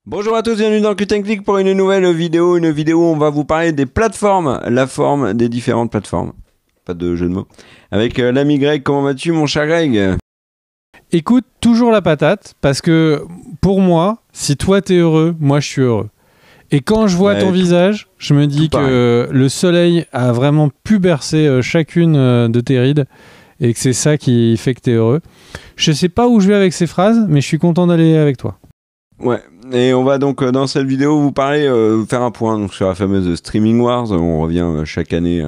Bonjour à tous, bienvenue dans Cut and Click pour une nouvelle vidéo. Une vidéo où on va vous parler des plateformes, la forme des différentes plateformes. Pas de jeu de mots. Avec l'ami Greg, comment vas-tu mon cher Greg? Écoute, toujours la patate, parce que pour moi, si toi t'es heureux, moi je suis heureux. Et quand je vois ton visage, je me dis que le soleil a vraiment pu bercer chacune de tes rides et que c'est ça qui fait que t'es heureux. Je sais pas où je vais avec ces phrases, mais je suis content d'aller avec toi. Ouais, et on va donc dans cette vidéo vous parler, faire un point donc, sur la fameuse Streaming Wars. On revient chaque année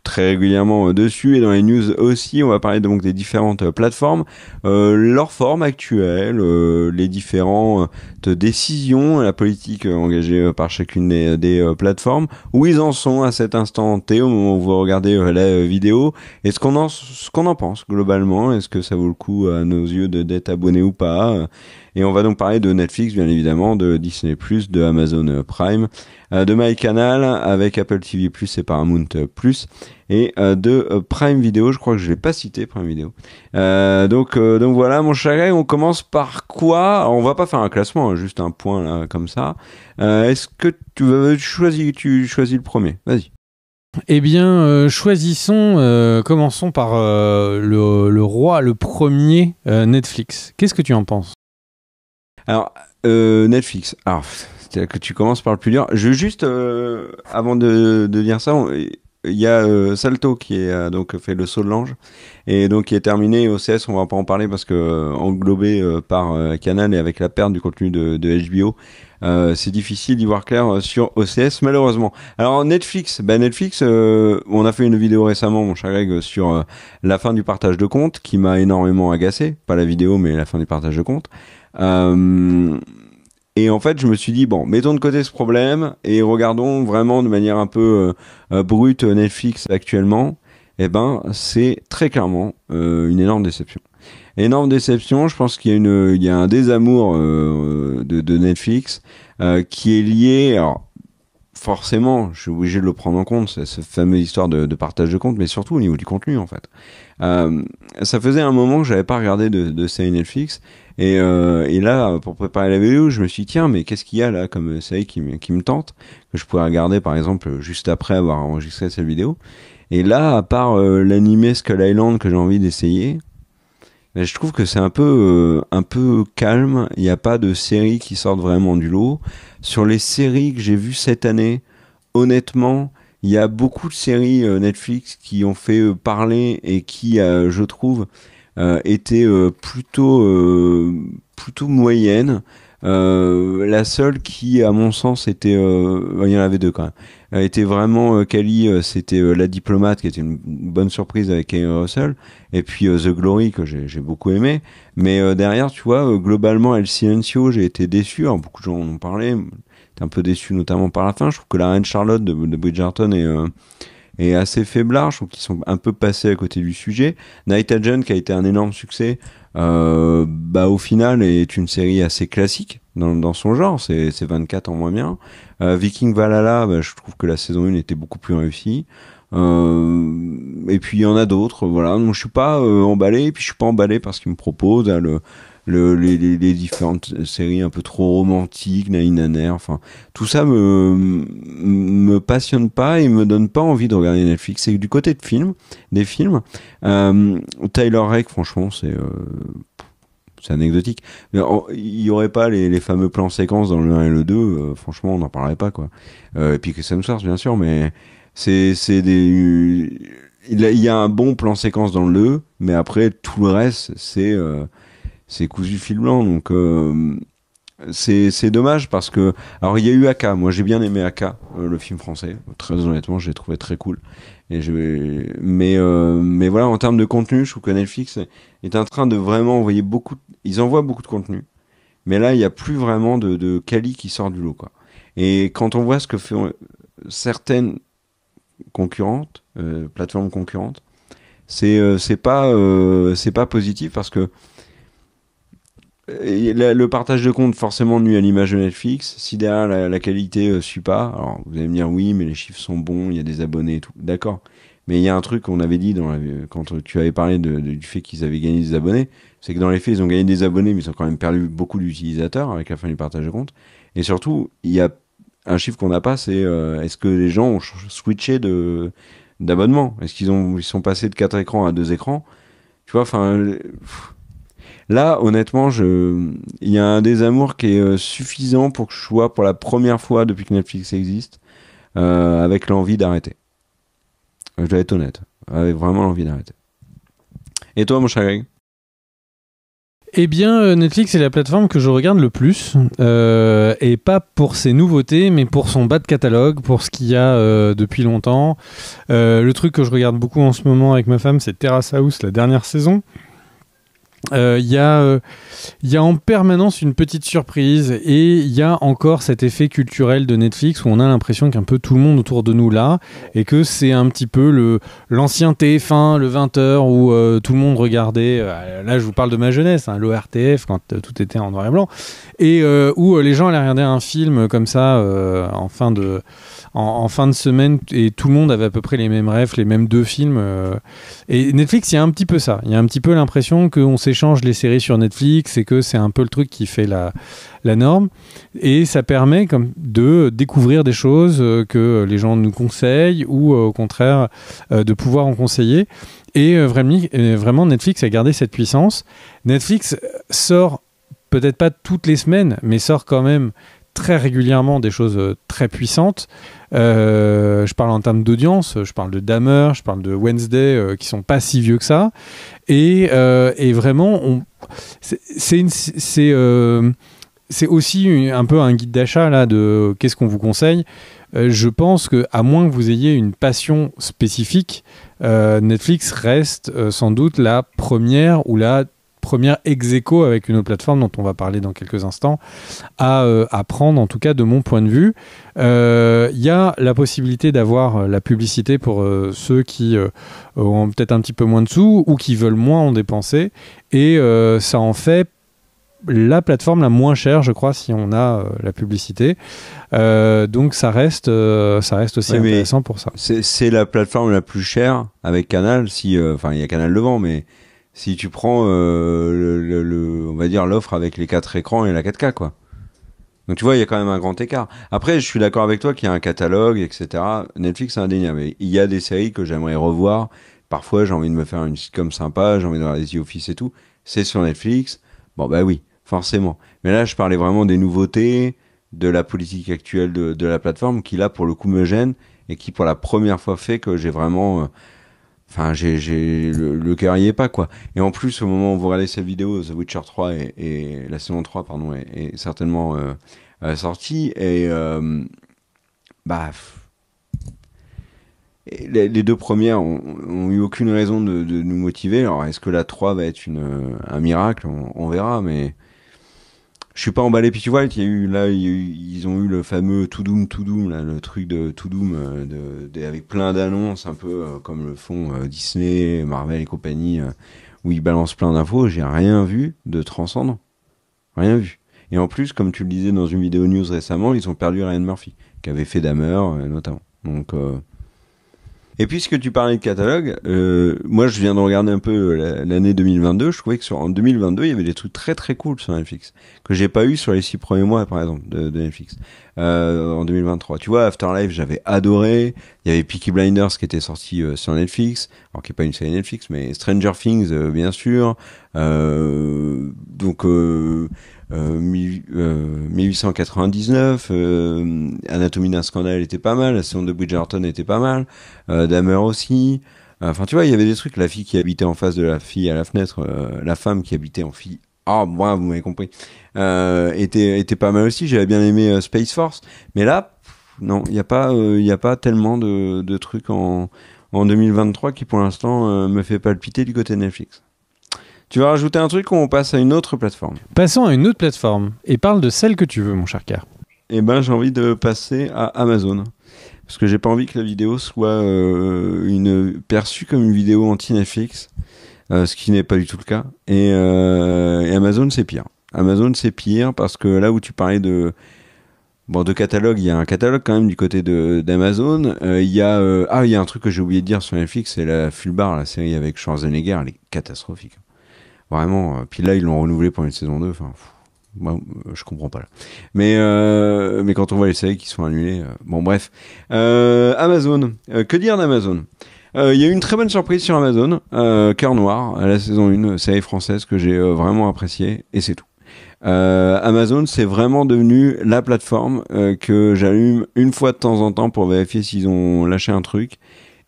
très régulièrement dessus, et dans les news aussi. On va parler donc des différentes plateformes, leur forme actuelle, les différentes décisions, la politique engagée par chacune des plateformes, où ils en sont à cet instant T au moment où vous regardez la vidéo, et ce qu'on en pense globalement. Est-ce que ça vaut le coup à nos yeux d'être abonné ou pas? Et on va donc parler de Netflix, bien évidemment, de Disney+, de Amazon Prime, de MyCanal avec Apple TV+, et Paramount+, et de Prime Video. Je crois que je l'ai pas cité, Prime Video. Donc voilà, mon cher Greg, on commence par quoi? Alors, on va pas faire un classement, hein, juste un point là, comme ça. Est-ce que tu choisis le premier? Vas-y. Eh bien, commençons par le roi, le premier, Netflix. Qu'est-ce que tu en penses? Alors, Netflix. Alors, c'est que tu commences par le plus dur. Je veux juste, avant de dire ça, il y a Salto qui a donc fait le saut de l'ange, et donc qui est terminé. OCS, on va pas en parler parce que englobé par Canal, et avec la perte du contenu de HBO, c'est difficile d'y voir clair sur OCS, malheureusement. Alors Netflix, on a fait une vidéo récemment, mon cher Greg, sur la fin du partage de compte, qui m'a énormément agacé. Pas la vidéo, mais la fin du partage de compte. Et en fait, je me suis dit, bon, mettons de côté ce problème et regardons vraiment de manière un peu brute Netflix actuellement. Eh ben, c'est très clairement une énorme déception. Énorme déception. Je pense qu'il y a un désamour de Netflix qui est lié. Alors, forcément, je suis obligé de le prendre en compte, cette fameuse histoire de partage de compte, mais surtout au niveau du contenu, en fait. Ça faisait un moment que j'avais pas regardé de série Netflix, et là, pour préparer la vidéo, je me suis dit, tiens, mais qu'est-ce qu'il y a là comme série qui me tente, que je pourrais regarder, par exemple, juste après avoir enregistré cette vidéo. Et là, à part l'animé Skull Island que j'ai envie d'essayer, mais je trouve que c'est un peu calme. Il n'y a pas de séries qui sortent vraiment du lot. Sur les séries que j'ai vues cette année, honnêtement, il y a beaucoup de séries Netflix qui ont fait parler, et qui, je trouve, étaient plutôt moyennes. La seule qui, à mon sens, était, il y en avait deux quand même, était vraiment quali, c'était La Diplomate, qui était une bonne surprise avec Kerry Russell, et puis The Glory, que j'ai beaucoup aimé. Mais derrière, tu vois, globalement, El Silencio, j'ai été déçu. Alors, beaucoup de gens en ont parlé, j'étais un peu déçu, notamment par la fin. Je trouve que La Reine Charlotte de Bridgerton est assez faiblard. Je trouve qu'ils sont un peu passés à côté du sujet. Night Agent, qui a été un énorme succès, au final est une série assez classique dans son genre. C'est 24 en moins bien. Viking Valhalla, je trouve que la saison 1 était beaucoup plus réussie. Et puis il y en a d'autres, voilà. Donc je suis pas emballé, et puis je suis pas emballé par ce qu'ils me proposent, là, les différentes séries un peu trop romantiques, Naïnaner, enfin tout ça me passionne pas et me donne pas envie de regarder Netflix. C'est du côté des films, Tyler Rake, franchement, c'est anecdotique. Il y aurait pas les fameux plans séquences dans le 1 et le 2, franchement on n'en parlerait pas, quoi. Et puis Chris Hemsworth, bien sûr, mais il y a un bon plan séquence dans le 2, mais après tout le reste c'est cousu fil blanc. Donc c'est dommage, parce que alors il y a eu Aka. Moi j'ai bien aimé Aka, le film français, très honnêtement, j'ai trouvé très cool. Mais voilà, en termes de contenu, je trouve que Netflix est en train de vraiment envoyer ils envoient beaucoup de contenu, mais là il y a plus vraiment de quali qui sort du lot, quoi. Et quand on voit ce que font certaines concurrentes, plateformes concurrentes, c'est pas positif, parce que le partage de compte forcément nuit à l'image de Netflix. Si derrière la qualité suit pas, alors vous allez me dire oui, mais les chiffres sont bons, il y a des abonnés et tout, d'accord. Mais il y a un truc qu'on avait dit quand tu avais parlé du fait qu'ils avaient gagné des abonnés, c'est que dans les faits, ils ont gagné des abonnés, mais ils ont quand même perdu beaucoup d'utilisateurs avec la fin du partage de compte. Et surtout, il y a un chiffre qu'on n'a pas, c'est est-ce que les gens ont switché d'abonnement? Est-ce ils sont passés de 4 écrans à 2 écrans? Tu vois, enfin, là, honnêtement, il y a un désamour qui est suffisant pour que je sois, pour la première fois depuis que Netflix existe, avec l'envie d'arrêter. Je dois être honnête, avec vraiment l'envie d'arrêter. Et toi, mon cher Greg? Eh bien, Netflix est la plateforme que je regarde le plus, et pas pour ses nouveautés, mais pour son bas de catalogue, pour ce qu'il y a depuis longtemps. Le truc que je regarde beaucoup en ce moment avec ma femme, c'est Terrace House, la dernière saison. Il y a en permanence une petite surprise et il y a encore cet effet culturel de Netflix où on a l'impression qu'un peu tout le monde autour de nous là et que c'est un petit peu l'ancien TF1, le 20h où tout le monde regardait, là je vous parle de ma jeunesse, hein, l'ORTF quand tout était en noir et blanc, et où les gens allaient regarder un film comme ça en fin de semaine et tout le monde avait à peu près les mêmes refs, les mêmes 2 films. Et Netflix, il y a un petit peu ça. Il y a un petit peu l'impression qu'on s'échange les séries sur Netflix et que c'est un peu le truc qui fait la norme. Et ça permet de découvrir des choses que les gens nous conseillent ou au contraire de pouvoir en conseiller. Et vraiment, Netflix a gardé cette puissance. Netflix sort peut-être pas toutes les semaines, mais sort quand même très régulièrement des choses très puissantes. Je parle en termes d'audience, je parle de Dahmer, je parle de Wednesday, qui sont pas si vieux que ça. Et vraiment, c'est aussi un peu un guide d'achat là de qu'est-ce qu'on vous conseille. Je pense que à moins que vous ayez une passion spécifique, Netflix reste sans doute la première ou la première ex-aequo avec une autre plateforme dont on va parler dans quelques instants à prendre, en tout cas de mon point de vue. Il y a la possibilité d'avoir la publicité pour ceux qui ont peut-être un petit peu moins de sous ou qui veulent moins en dépenser, et ça en fait la plateforme la moins chère, je crois, si on a la publicité. Donc ça reste aussi intéressant pour ça. C'est la plateforme la plus chère avec Canal, enfin il y a Canal devant, mais si tu prends on va dire l'offre avec les 4 écrans et la 4K, quoi. Donc tu vois, il y a quand même un grand écart. Après, je suis d'accord avec toi qu'il y a un catalogue, etc. Netflix, c'est indéniable. Il y a des séries que j'aimerais revoir. Parfois, j'ai envie de me faire une sitcom sympa, j'ai envie de voir les The Office et tout. C'est sur Netflix. Bon, bah oui, forcément. Mais là, je parlais vraiment des nouveautés, de la politique actuelle de la plateforme, qui là, pour le coup, me gêne et qui, pour la première fois, fait que j'ai vraiment... Enfin, j'ai le cœur y est pas, quoi. Et en plus, au moment où vous regardez cette vidéo, The Witcher 3 et la saison 3, pardon, est certainement sortie. Et les 2 premières ont eu aucune raison de nous motiver. Alors, est-ce que la 3 va être un miracle? On verra, mais je suis pas emballé. Puis tu vois, ils ont eu le fameux To Doom, là, le truc de To Doom, avec plein d'annonces, un peu comme le font Disney, Marvel et compagnie, où ils balancent plein d'infos. J'ai rien vu de transcendant. Rien vu. Et en plus, comme tu le disais dans une vidéo news récemment, ils ont perdu Ryan Murphy, qui avait fait Dahmer, notamment. Donc... Et puisque tu parlais de catalogue, moi je viens de regarder un peu l'année 2022, je trouvais que en 2022 il y avait des trucs très très cool sur Netflix, que j'ai pas eu sur les 6 premiers mois par exemple de Netflix, en 2023. Tu vois, Afterlife j'avais adoré, il y avait Peaky Blinders qui était sorti sur Netflix, alors qui est pas une série Netflix, mais Stranger Things bien sûr, donc... 1899, Anatomie d'un scandale était pas mal, la saison de Bridgerton était pas mal, Dahmer aussi. Enfin, tu vois, il y avait des trucs, la fille qui habitait en face de la fille à la fenêtre, la femme qui habitait en fille. Ah, bon, vous m'avez compris. Était pas mal aussi. J'avais bien aimé Space Force, mais là, non, il y a pas tellement de trucs en 2023 qui pour l'instant me fait palpiter du côté de Netflix. Tu vas rajouter un truc ou on passe à une autre plateforme? Passons à une autre plateforme et parle de celle que tu veux, mon cher Car. Eh ben, j'ai envie de passer à Amazon. Parce que j'ai pas envie que la vidéo soit perçue comme une vidéo anti-Netflix, ce qui n'est pas du tout le cas. Et Amazon, c'est pire. Amazon, c'est pire parce que là où tu parlais de Bon, de catalogue, il y a un catalogue quand même du côté d'Amazon. Il y a un truc que j'ai oublié de dire sur Netflix, c'est la Fulbar, la série avec Schwarzenegger, elle est catastrophique. Vraiment. Puis là, ils l'ont renouvelé pour une saison 2. Enfin, moi, je comprends pas là. Mais quand on voit les séries qui sont annulées, bon bref. Amazon. Que dire d'Amazon? Il y a eu une très bonne surprise sur Amazon. Cœur Noir, à la saison 1, série française que j'ai vraiment appréciée, et c'est tout. Amazon, c'est vraiment devenu la plateforme que j'allume une fois de temps en temps pour vérifier s'ils ont lâché un truc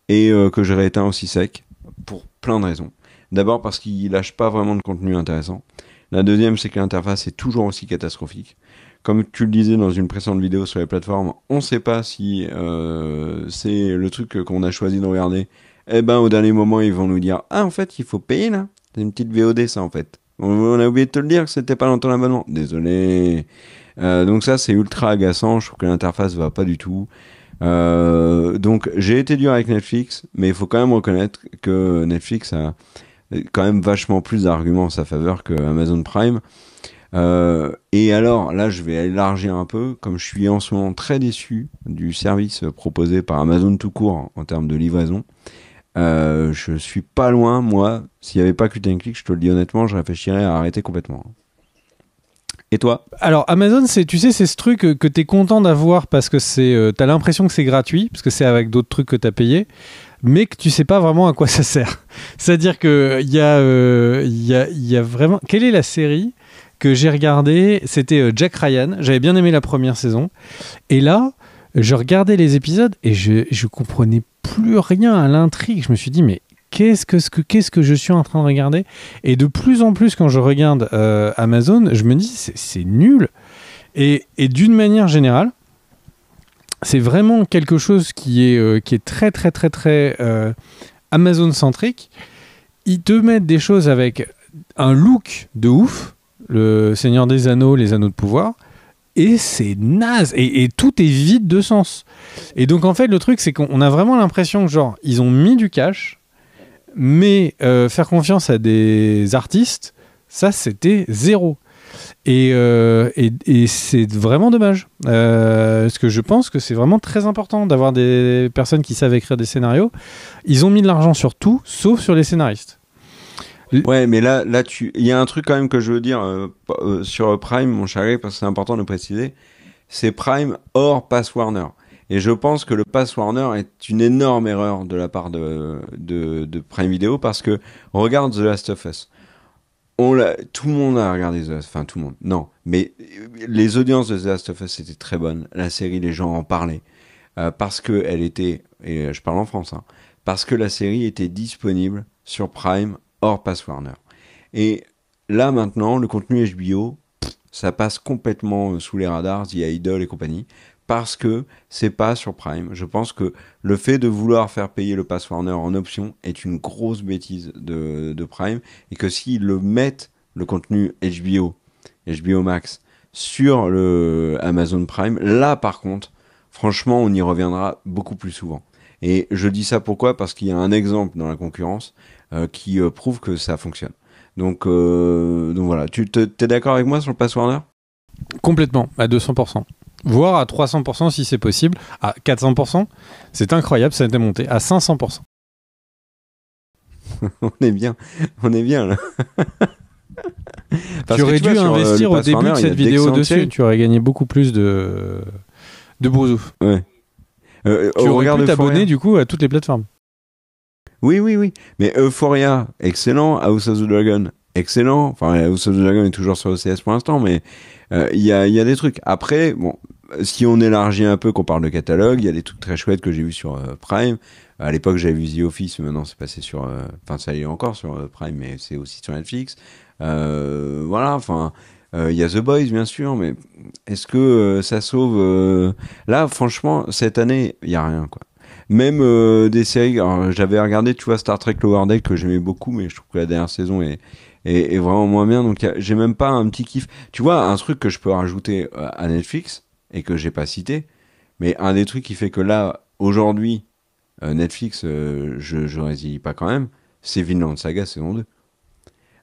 et que je rééteins aussi sec pour plein de raisons. D'abord parce qu'ils lâchent pas vraiment de contenu intéressant. La deuxième, c'est que l'interface est toujours aussi catastrophique. Comme tu le disais dans une précédente vidéo sur les plateformes, on sait pas si c'est le truc qu'on a choisi de regarder. Eh ben, au dernier moment, ils vont nous dire « Ah, en fait, il faut payer, là. C'est une petite VOD, ça, en fait. On a oublié de te le dire que c'était pas longtemps l'abonnement. Désolé. » Donc ça, c'est ultra agaçant. Je trouve que l'interface va pas du tout. Donc, j'ai été dur avec Netflix, mais il faut quand même reconnaître que Netflix a quand même vachement plus d'arguments en sa faveur que Amazon Prime. Et alors, là, je vais élargir un peu. Comme je suis en ce moment très déçu du service proposé par Amazon tout court en termes de livraison, je suis pas loin, moi. S'il n'y avait pas Qt Click, je te le dis honnêtement, je réfléchirais à arrêter complètement. Et toi? Alors, Amazon, tu sais, c'est ce truc que tu es content d'avoir parce que t'as l'impression que c'est gratuit, parce que c'est avec d'autres trucs que tu as payé, mais que tu sais pas vraiment à quoi ça sert. C'est-à-dire qu'il y a vraiment... Quelle est la série que j'ai regardée? C'était Jack Ryan. J'avais bien aimé la première saison. Et là, je regardais les épisodes et je comprenais plus rien à l'intrigue. Je me suis dit, mais qu'est-ce que je suis en train de regarder? Et de plus en plus, quand je regarde Amazon, je me dis, c'est nul. Et d'une manière générale, c'est vraiment quelque chose qui est très, très, très, très Amazon-centrique. Ils te mettent des choses avec un look de ouf, le Seigneur des Anneaux, les Anneaux de pouvoir, et c'est naze, et tout est vide de sens. Et donc, en fait, le truc, c'est qu'on a vraiment l'impression que, genre, ils ont mis du cash, mais faire confiance à des artistes, ça, c'était zéro. Et c'est vraiment dommage. Parce que je pense que c'est vraiment très important d'avoir des personnes qui savent écrire des scénarios. Ils ont mis de l'argent sur tout, sauf sur les scénaristes. Ouais, mais là, il y a un truc quand même que je veux dire sur Prime, mon chéri, parce que c'est important de le préciser. C'est Prime hors Pass Warner. Et je pense que le Pass Warner est une énorme erreur de la part de Prime Video, parce que regarde The Last of Us. Tout le monde a regardé The Last, enfin tout le monde, non, mais les audiences de The Last of Us étaient très bonnes. La série, les gens en parlaient parce que elle était, et je parle en France, hein, parce que la série était disponible sur Prime hors Pass Warner. Et là maintenant, le contenu HBO, ça passe complètement sous les radars, The Idol et compagnie, parce que c'est pas sur Prime. Je pense que le fait de vouloir faire payer le Pass Warner en option est une grosse bêtise de Prime, et que s'ils le mettent, le contenu HBO Max, sur le Amazon Prime, là par contre, franchement, on y reviendra beaucoup plus souvent. Et je dis ça pourquoi? Parce qu'il y a un exemple dans la concurrence qui prouve que ça fonctionne. Donc voilà, t'es d'accord avec moi sur le Pass Warner? Complètement, à 200%. Voire à 300% si c'est possible. À 400%, c'est incroyable, ça a été monté à 500%. on est bien là. Tu aurais dû investir au début de cette vidéo dessus, tu aurais gagné beaucoup plus de brousouf. Ouais. Tu aurais pu t'abonner du coup à toutes les plateformes. Oui. Mais Euphoria, excellent. House of the Dragon, excellent. Enfin, House of the Dragon est toujours sur OCS pour l'instant, mais il y a des trucs. Après, bon, si on élargit un peu, qu'on parle de catalogue, il y a des trucs très chouettes que j'ai vus sur Prime. À l'époque, j'avais vu The Office, mais maintenant c'est passé sur... Enfin, ça y est encore sur Prime, mais c'est aussi sur Netflix. Voilà, enfin... Il y a The Boys, bien sûr, mais est-ce que ça sauve... Là, franchement, cette année, il n'y a rien, quoi. Même des séries... Alors, j'avais regardé, tu vois, Star Trek Lower Deck, que j'aimais beaucoup, mais je trouve que la dernière saison est vraiment moins bien, donc j'ai même pas un petit kiff. Tu vois, un truc que je peux rajouter à Netflix, et que j'ai pas cité, mais un des trucs qui fait que là, aujourd'hui, Netflix, je résilie pas quand même, c'est Vinland Saga saison 2.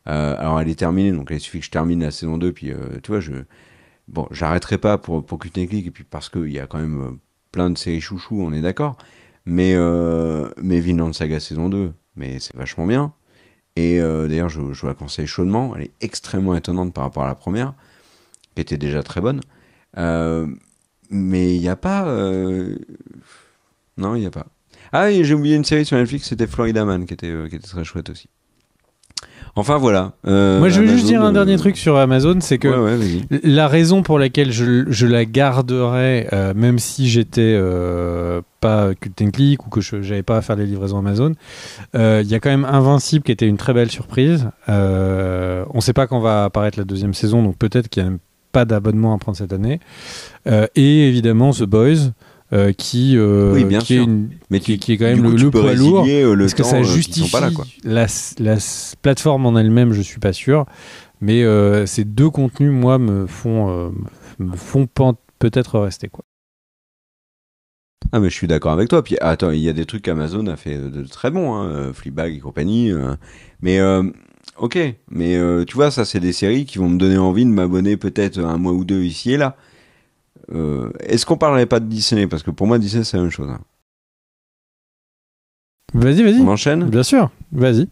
Alors elle est terminée, donc il suffit que je termine la saison 2, puis tu vois, bon, j'arrêterai pas pour Cult & Click, et puis parce qu'il y a quand même plein de séries chouchous, on est d'accord. Mais Vinland Saga saison 2, mais c'est vachement bien. Et d'ailleurs, je vous la conseille chaudement. Elle est extrêmement étonnante par rapport à la première, qui était déjà très bonne. Mais il n'y a pas... Non, il n'y a pas. Ah, et j'ai oublié une série sur Netflix, c'était Florida Man, qui était très chouette aussi. Enfin, voilà. Moi, je veux juste dire un dernier truc sur Amazon, c'est que la raison pour laquelle je la garderais, même si j'étais pas Cult & Click ou que j'avais pas à faire les livraisons Amazon, il y a quand même Invincible qui était une très belle surprise. On sait pas quand va apparaître la deuxième saison, donc peut-être qu'il n'y a même pas d'abonnement à prendre cette année. Et évidemment The Boys. Qui est quand même le poids lourd, parce que ça justifie pas là, quoi. La plateforme en elle-même, je suis pas sûr, mais ces deux contenus, moi, me font peut-être rester, quoi. Ah, mais je suis d'accord avec toi. Puis attends, il y a des trucs qu'Amazon a fait de très bons, hein, Fleabag et compagnie. Mais ok, mais tu vois, ça c'est des séries qui vont me donner envie de m'abonner peut-être un mois ou deux ici et là. Est-ce qu'on parlerait pas de Disney? Parce que pour moi, Disney, c'est la même chose. Hein. Vas-y. On enchaîne? Bien sûr, vas-y.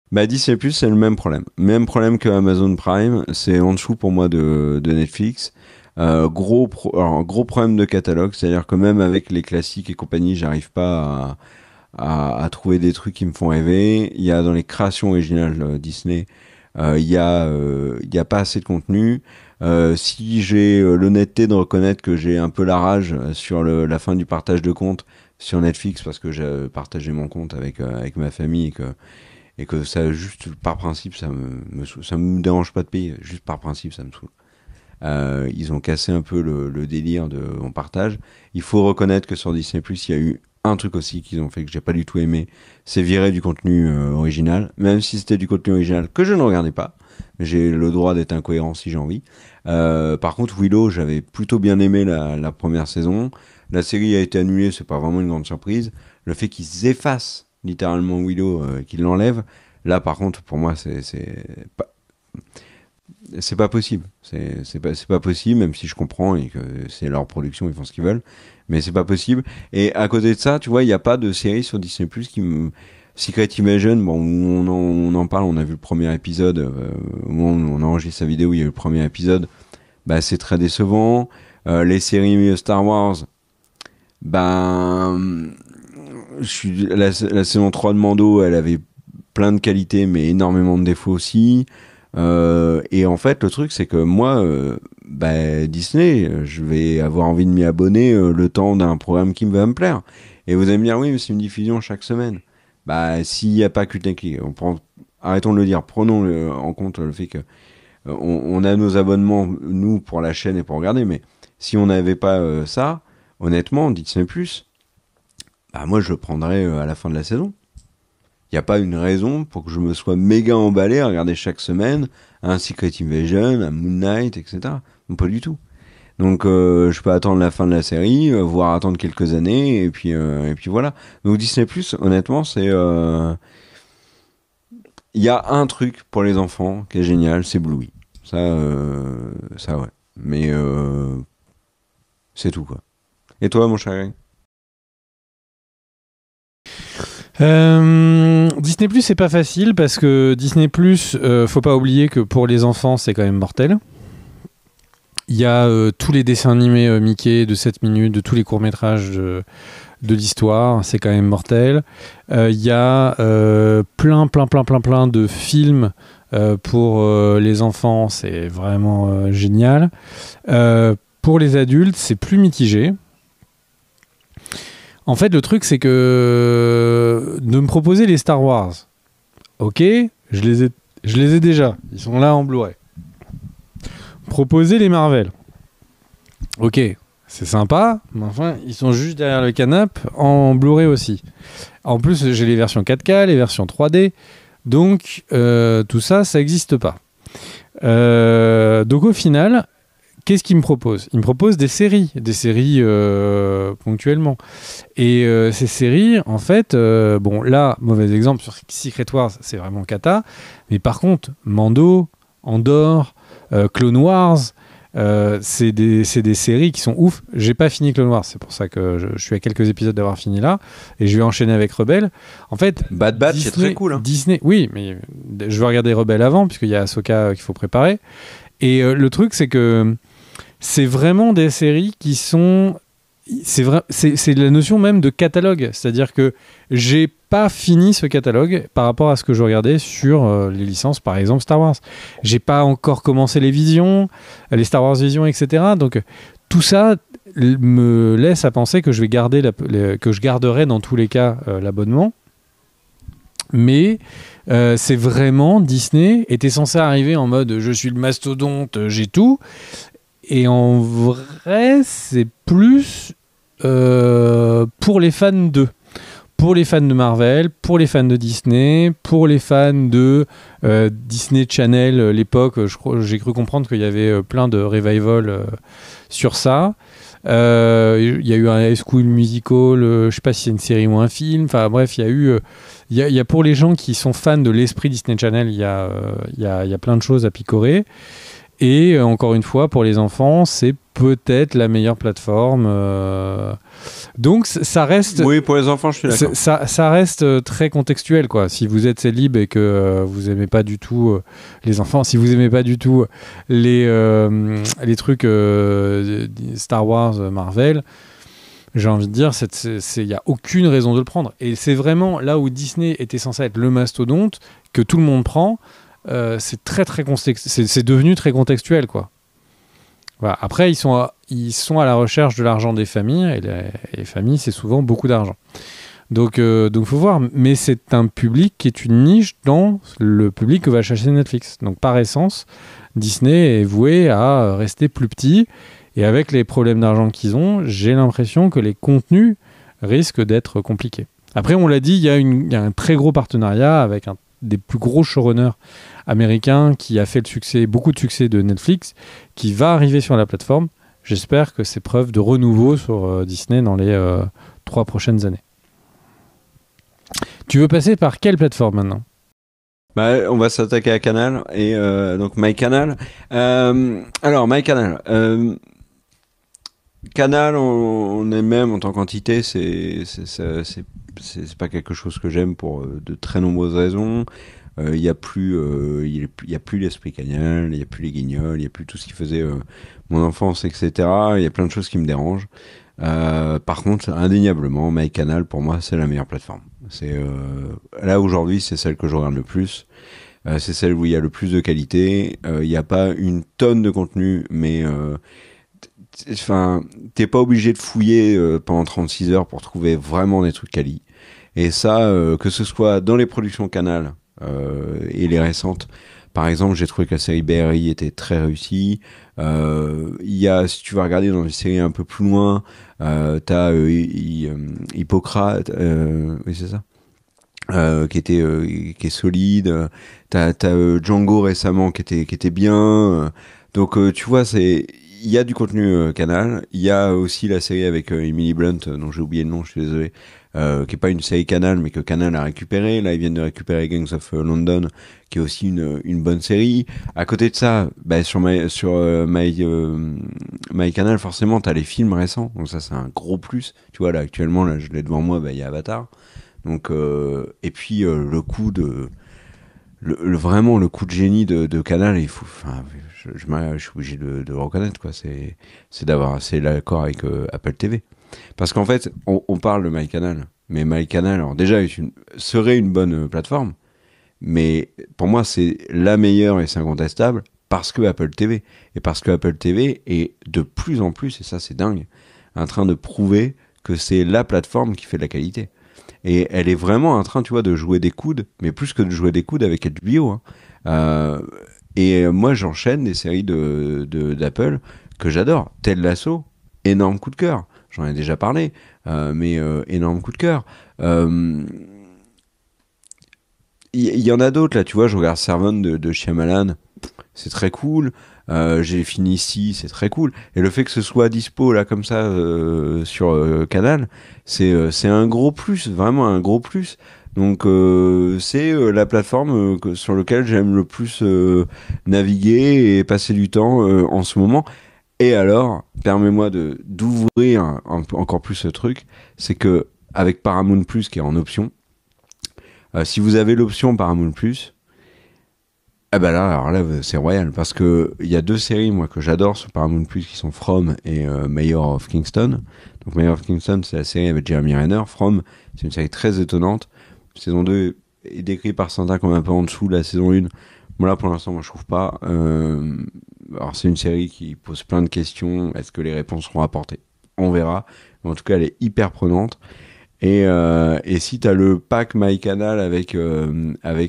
Bah, Disney+, c'est le même problème. Même problème que Amazon Prime. C'est en dessous pour moi de Netflix. Gros problème de catalogue. C'est-à-dire que même avec les classiques et compagnie, j'arrive pas à trouver des trucs qui me font rêver. Il y a dans les créations originales Disney, il y a pas assez de contenu. Si j'ai l'honnêteté de reconnaître que j'ai un peu la rage sur la fin du partage de compte sur Netflix, parce que j'ai partagé mon compte avec ma famille, et que ça, juste par principe, ça me dérange pas de payer, juste par principe, ça me saoule. Ils ont cassé un peu le délire de on partage. Il faut reconnaître que sur Disney+, il y a eu un truc aussi qu'ils ont fait que j'ai pas du tout aimé, c'est virer du contenu original, même si c'était du contenu original que je ne regardais pas. J'ai le droit d'être incohérent si j'ai envie. Par contre, Willow, j'avais plutôt bien aimé la première saison. La série a été annulée, c'est pas vraiment une grande surprise. Le fait qu'ils effacent littéralement Willow, qu'ils l'enlèvent, là par contre, pour moi, c'est pas possible. C'est pas possible, même si je comprends et que c'est leur production, ils font ce qu'ils veulent. Mais c'est pas possible. Et à côté de ça, tu vois, il n'y a pas de série sur Disney+ qui me... Secret Invasion, bon, on en parle, on a vu le premier épisode, au moment où on enregistre sa vidéo, il y a eu le premier épisode, bah c'est très décevant. Les séries Star Wars, la saison 3 de Mando, elle avait plein de qualités, mais énormément de défauts aussi. Et en fait, le truc, c'est que moi, Disney, je vais avoir envie de m'y abonner le temps d'un programme qui va me plaire. Et vous allez me dire, oui, mais c'est une diffusion chaque semaine. Bah, s'il n'y a pas Cult & Click, arrêtons de le dire, prenons en compte le fait que on a nos abonnements, nous, pour la chaîne et pour regarder, mais si on n'avait pas ça, honnêtement, Disney+, bah, moi, je le prendrais à la fin de la saison. Il n'y a pas une raison pour que je me sois méga emballé à regarder chaque semaine un Secret Invasion, un Moon Knight, etc. Non, pas du tout. Donc je peux attendre la fin de la série, voire attendre quelques années, et puis voilà. Donc Disney+, honnêtement, c'est... Il y a un truc pour les enfants qui est génial, c'est Bluey. Ça ouais. Mais c'est tout, quoi. Et toi, mon cher Greg? Disney+, c'est pas facile, parce que Disney+, faut pas oublier que pour les enfants, c'est quand même mortel. Il y a tous les dessins animés Mickey de 7 minutes, de tous les courts-métrages de l'histoire, c'est quand même mortel. Il y a plein de films pour les enfants, c'est vraiment génial. Pour les adultes, c'est plus mitigé. En fait, le truc, c'est que de me proposer les Star Wars, ok, je les ai déjà, ils sont là en Blu-ray. Proposer les Marvel, ok, c'est sympa, mais enfin, ils sont juste derrière le canapé en Blu-ray aussi. En plus, j'ai les versions 4K, les versions 3D, donc tout ça n'existe pas. Donc au final, qu'est-ce qu'il me propose ? Il me propose des séries ponctuellement. Et ces séries, en fait, bon là, mauvais exemple sur Secret Wars, c'est vraiment cata, mais par contre, Mando, Andor, Clone Wars, c'est des séries qui sont ouf. J'ai pas fini Clone Wars, c'est pour ça que je suis à quelques épisodes d'avoir fini là, et je vais enchaîner avec Rebelle. En fait, Bad Batch, c'est très cool. Disney, oui, mais je vais regarder Rebelle avant, puisqu'il y a Ahsoka qu'il faut préparer. Et le truc, c'est que c'est vraiment des séries qui sont... C'est la notion même de catalogue, c'est-à-dire que j'ai pas fini ce catalogue par rapport à ce que je regardais sur les licences, par exemple Star Wars. J'ai pas encore commencé les Visions, les Star Wars Visions, etc. Donc tout ça me laisse à penser que je vais garder que je garderai dans tous les cas l'abonnement. Mais c'est vraiment, Disney était censé arriver en mode je suis le mastodonte, j'ai tout. Et en vrai, c'est plus pour les fans d'eux. Pour les fans de Marvel, pour les fans de Disney, pour les fans de Disney Channel, l'époque, j'ai cru comprendre qu'il y avait plein de revival sur ça. Il y a eu un High School Musical, je sais pas si c'est une série ou un film. Enfin bref, il y a pour les gens qui sont fans de l'esprit Disney Channel, il y a plein de choses à picorer. Et encore une fois, pour les enfants, c'est peut-être la meilleure plateforme. Donc ça reste. Oui, pour les enfants, je suis d'accord. Ça reste très contextuel, quoi. Si vous êtes célib et que vous aimez pas du tout les enfants, si vous aimez pas du tout les trucs Star Wars, Marvel, j'ai envie de dire, il y a aucune raison de le prendre. Et c'est vraiment là où Disney était censé être le mastodonte que tout le monde prend. C'est c'est devenu très contextuel, quoi. Voilà. Après, ils sont à la recherche de l'argent des familles, et les familles, c'est souvent beaucoup d'argent. Donc faut voir. Mais c'est un public qui est une niche dans le public que va chercher Netflix. Donc par essence, Disney est voué à rester plus petit. Et avec les problèmes d'argent qu'ils ont, j'ai l'impression que les contenus risquent d'être compliqués. Après, on l'a dit, il y a un très gros partenariat avec un des plus gros showrunners américains qui a fait beaucoup de succès de Netflix, qui va arriver sur la plateforme. J'espère que c'est preuve de renouveau sur Disney dans les 3 prochaines années. Tu veux passer par quelle plateforme maintenant ? On va s'attaquer à Canal et donc MyCanal. Alors MyCanal. Canal, on est même en tant qu'entité, c'est pas quelque chose que j'aime pour de très nombreuses raisons. Il y a plus l'esprit Canal, il y a plus les Guignols, il y a plus tout ce qui faisait mon enfance, etc. Il y a plein de choses qui me dérangent. Par contre, indéniablement, MyCanal pour moi c'est la meilleure plateforme. C'est là aujourd'hui, c'est celle que je regarde le plus. C'est celle où il y a le plus de qualité. Il n'y a pas une tonne de contenu, mais t'es pas obligé de fouiller pendant 36 heures pour trouver vraiment des trucs quali. Et ça, que ce soit dans les productions Canal et les récentes, par exemple, j'ai trouvé que la série BRI était très réussie. Si tu vas regarder dans les séries un peu plus loin, t'as Hippocrate, oui c'est ça, qui est solide. T'as Django récemment qui était bien. Donc tu vois, il y a du contenu Canal. Il y a aussi la série avec Emily Blunt, dont j'ai oublié le nom, je suis désolé, qui est pas une série Canal, mais que Canal a récupéré. Là, ils viennent de récupérer Gangs of London, qui est aussi une bonne série. À côté de ça, sur MyCanal, forcément, t'as les films récents. Donc ça, c'est un gros plus. Tu vois, là, actuellement, là, je l'ai devant moi, il y a Avatar. Donc, et puis, le coup de génie de Canal, il faut, je suis obligé de le reconnaître, quoi. C'est l'accord avec Apple TV. Parce qu'en fait, on parle de MyCanal, mais MyCanal, alors déjà, serait une bonne plateforme, mais pour moi, c'est la meilleure et c'est incontestable parce que Apple TV. Et parce que Apple TV est de plus en plus, et ça c'est dingue, en train de prouver que c'est la plateforme qui fait de la qualité. Et elle est vraiment en train, tu vois, de jouer des coudes, mais plus que de jouer des coudes avec HBO. Et moi, j'enchaîne des séries d'Apple que j'adore. Ted Lasso, énorme coup de cœur. J'en ai déjà parlé, mais énorme coup de cœur. Il y en a d'autres, là, tu vois, je regarde Servant de Shyamalan, c'est très cool. J'ai fini ici, c'est très cool. Et le fait que ce soit dispo, là, comme ça, sur Canal, c'est un gros plus, vraiment un gros plus. Donc, c'est la plateforme sur laquelle j'aime le plus naviguer et passer du temps en ce moment. Et alors, permets-moi d'ouvrir encore plus ce truc, c'est que avec Paramount Plus qui est en option, si vous avez l'option Paramount Plus, ah bah là, alors là, c'est royal, parce que il y a 2 séries moi que j'adore sur Paramount Plus qui sont From et Mayor of Kingston. Donc Mayor of Kingston, c'est la série avec Jeremy Renner. From, c'est une série très étonnante. Saison 2 est décrite par certains comme un peu en dessous de la saison 1. Bon là, pour l'instant, moi je trouve pas. Alors c'est une série qui pose plein de questions. Est-ce que les réponses seront apportées? On verra. Mais en tout cas, elle est hyper prenante. Et si t'as le pack MyCanal avec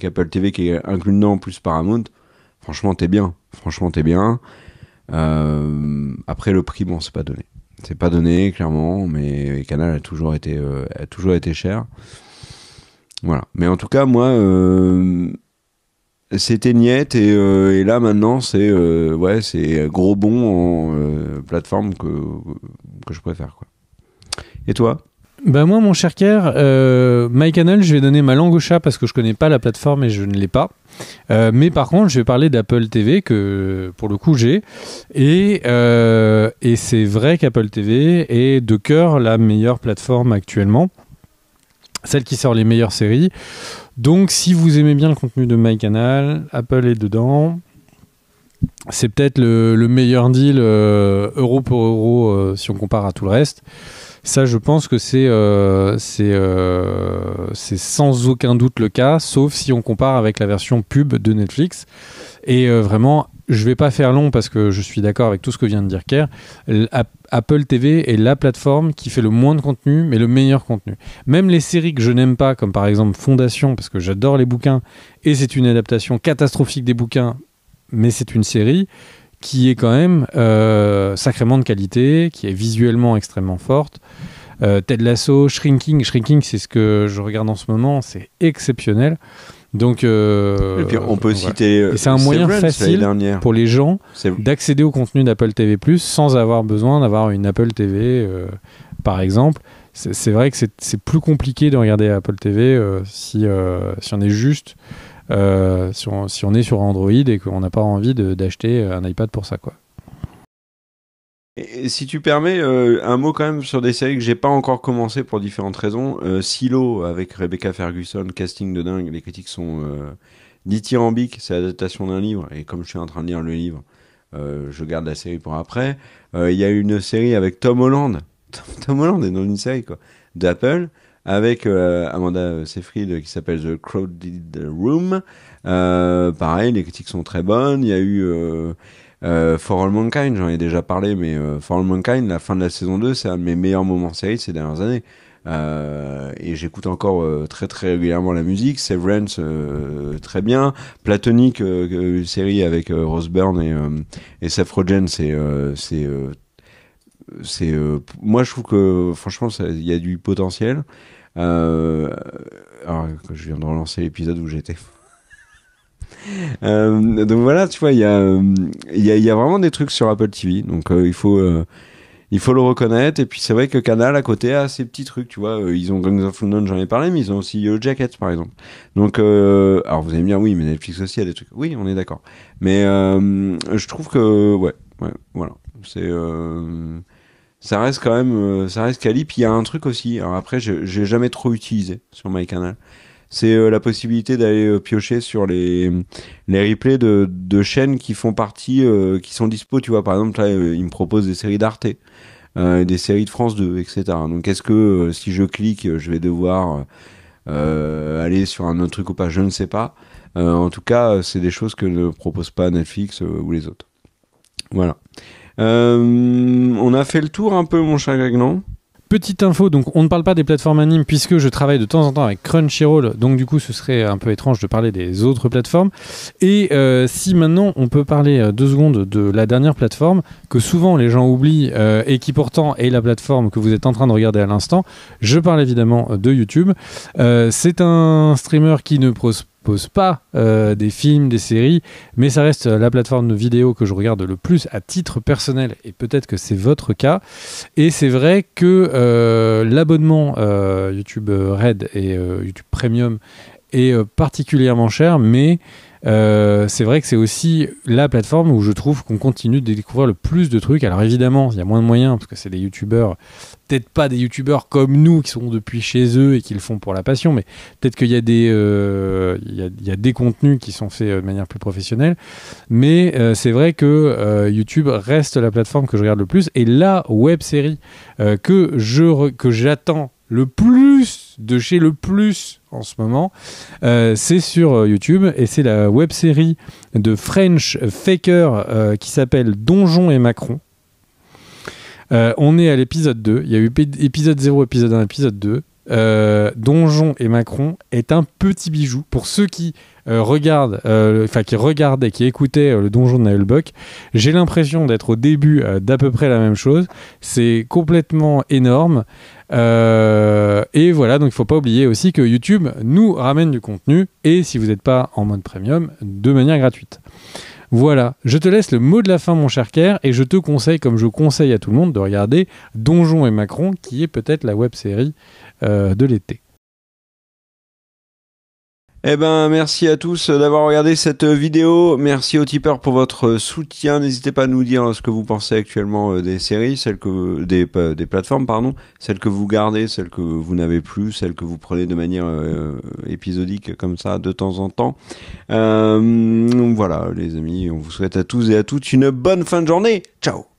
Apple TV qui est inclus dedans plus Paramount, franchement t'es bien. Après le prix, bon, c'est pas donné clairement, mais Canal a toujours été cher. Voilà. Mais en tout cas, moi, c'était niette et là maintenant c'est gros bond en plateforme que je préfère, quoi. Et toi? Bah moi, mon cher Kerr, MyCanal, je vais donner ma langue au chat parce que je connais pas la plateforme et je ne l'ai pas. Mais par contre, je vais parler d'Apple TV que pour le coup j'ai. Et c'est vrai qu'Apple TV est de cœur la meilleure plateforme actuellement. Celle qui sort les meilleures séries. Donc si vous aimez bien le contenu de MyCanal, Apple est dedans. C'est peut-être le meilleur deal euro pour euro si on compare à tout le reste. Ça, je pense que c'est sans aucun doute le cas, sauf si on compare avec la version pub de Netflix. Et vraiment, je vais pas faire long parce que je suis d'accord avec tout ce que vient de dire Kerr. Apple TV est la plateforme qui fait le moins de contenu, mais le meilleur contenu. Même les séries que je n'aime pas, comme par exemple Fondation, parce que j'adore les bouquins, et c'est une adaptation catastrophique des bouquins, mais c'est une série qui est quand même sacrément de qualité, qui est visuellement extrêmement forte. Ted Lasso, Shrinking, c'est ce que je regarde en ce moment, c'est exceptionnel. Donc, et puis on peut citer. Et c'est un moyen facile pour les gens d'accéder au contenu d'Apple TV+, sans avoir besoin d'avoir une Apple TV, par exemple. C'est vrai que c'est plus compliqué de regarder Apple TV si on est juste. Si on est sur Android et qu'on n'a pas envie d'acheter un iPad pour ça, quoi. Et si tu permets, un mot quand même sur des séries que j'ai pas encore commencé pour différentes raisons. Silo avec Rebecca Ferguson, casting de dingue, les critiques sont dithyrambiques, c'est l'adaptation d'un livre, et comme je suis en train de lire le livre, je garde la série pour après. Il y a une série avec Tom Holland. Tom Holland est dans une série, quoi, d'Apple, avec Amanda Seyfried qui s'appelle The Crowded Room. Pareil, les critiques sont très bonnes. Il y a eu For All Mankind, j'en ai déjà parlé, mais For All Mankind, la fin de la saison 2, c'est un de mes meilleurs moments série ces dernières années. Et j'écoute encore très très régulièrement la musique. Severance, très bien. Platonic, série avec Rose Byrne et Seth Rogen, moi je trouve que franchement il y a du potentiel. Alors je viens de relancer l'épisode où j'étais. Donc voilà, tu vois, il y a vraiment des trucs sur Apple TV, donc il faut le reconnaître. Et puis c'est vrai que Canal à côté a ses petits trucs, tu vois, ils ont Gangs of London, j'en ai parlé, mais ils ont aussi Jacket par exemple. Donc alors vous allez me dire oui, mais Netflix aussi a des trucs. Oui, on est d'accord. Mais je trouve que ouais, voilà, c'est ça reste quand même ça reste quali. Puis il y a un truc aussi, alors après j'ai jamais trop utilisé sur MyCanal, c'est la possibilité d'aller piocher sur les replays de chaînes qui font partie, qui sont dispo, tu vois. Par exemple, là, ils me proposent des séries d'Arte, des séries de France 2, etc. Donc, est-ce que si je clique, je vais devoir aller sur un autre truc ou pas? Je ne sais pas. En tout cas, c'est des choses que ne proposent pas Netflix ou les autres. Voilà. On a fait le tour un peu, mon cher Greg, non ? Petite info, donc on ne parle pas des plateformes animes puisque je travaille de temps en temps avec Crunchyroll, donc du coup ce serait un peu étrange de parler des autres plateformes. Et si maintenant on peut parler 2 secondes de la dernière plateforme que souvent les gens oublient et qui pourtant est la plateforme que vous êtes en train de regarder à l'instant, je parle évidemment de YouTube. C'est un streamer qui ne propose pas des films, des séries, mais ça reste la plateforme de vidéo que je regarde le plus à titre personnel, et peut-être que c'est votre cas. Et c'est vrai que l'abonnement YouTube Red et YouTube Premium est particulièrement cher, mais c'est vrai que c'est aussi la plateforme où je trouve qu'on continue de découvrir le plus de trucs. Alors évidemment, il y a moins de moyens parce que c'est des youtubeurs, peut-être pas des youtubeurs comme nous qui sont depuis chez eux et qui le font pour la passion, mais peut-être qu'il y a il y a des contenus qui sont faits de manière plus professionnelle. Mais c'est vrai que YouTube reste la plateforme que je regarde le plus, et la web-série que j'attends le plus de chez le plus en ce moment, c'est sur YouTube, et c'est la web-série de French Faker qui s'appelle Donjons et Macron. On est à l'épisode 2, il y a eu épisode 0, épisode 1, épisode 2. Donjons et Macron est un petit bijou pour ceux qui regardaient, qui écoutaient le Donjon de Naël Buck. J'ai l'impression d'être au début d'à peu près la même chose. C'est complètement énorme. Et voilà, donc il ne faut pas oublier aussi que YouTube nous ramène du contenu, et si vous n'êtes pas en mode premium, de manière gratuite. Voilà, je te laisse le mot de la fin, mon cher Kerr, et je te conseille, comme je conseille à tout le monde, de regarder Donjons et Macron, qui est peut-être la web-série de l'été. Eh ben, merci à tous d'avoir regardé cette vidéo. Merci aux tipeurs pour votre soutien. N'hésitez pas à nous dire ce que vous pensez actuellement des séries, des plateformes, pardon, celles que vous gardez, celles que vous n'avez plus, celles que vous prenez de manière épisodique comme ça de temps en temps. Voilà, les amis, on vous souhaite à tous et à toutes une bonne fin de journée. Ciao.